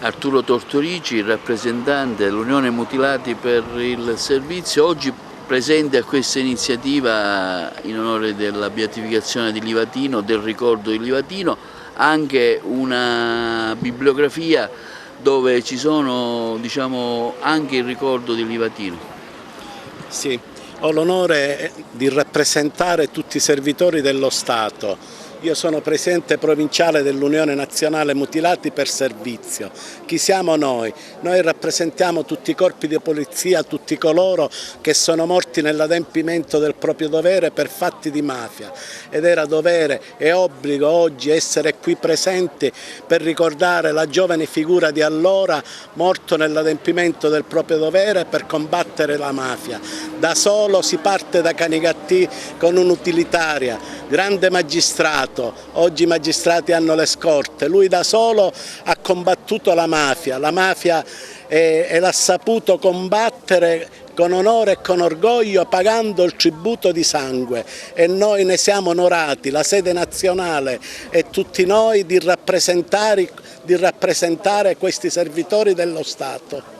Arturo Tortorici, rappresentante dell'Unione Mutilati per il Servizio, oggi presente a questa iniziativa in onore della beatificazione di Livatino, del ricordo di Livatino, anche una bibliografia dove ci sono, anche il ricordo di Livatino. Sì, ho l'onore di rappresentare tutti i servitori dello Stato. Io sono presidente provinciale dell'Unione Nazionale Mutilati per Servizio. Chi siamo noi? Noi rappresentiamo tutti i corpi di polizia, tutti coloro che sono morti nell'adempimento del proprio dovere per fatti di mafia. Ed era dovere e obbligo oggi essere qui presenti per ricordare la giovane figura di allora morto nell'adempimento del proprio dovere per combattere la mafia. Da solo si parte da Canicattì con un'utilitaria, grande magistrato. Oggi i magistrati hanno le scorte, lui da solo ha combattuto la mafia e l'ha saputo combattere con onore e con orgoglio pagando il tributo di sangue, e noi ne siamo onorati, la sede nazionale e tutti noi, di rappresentare questi servitori dello Stato.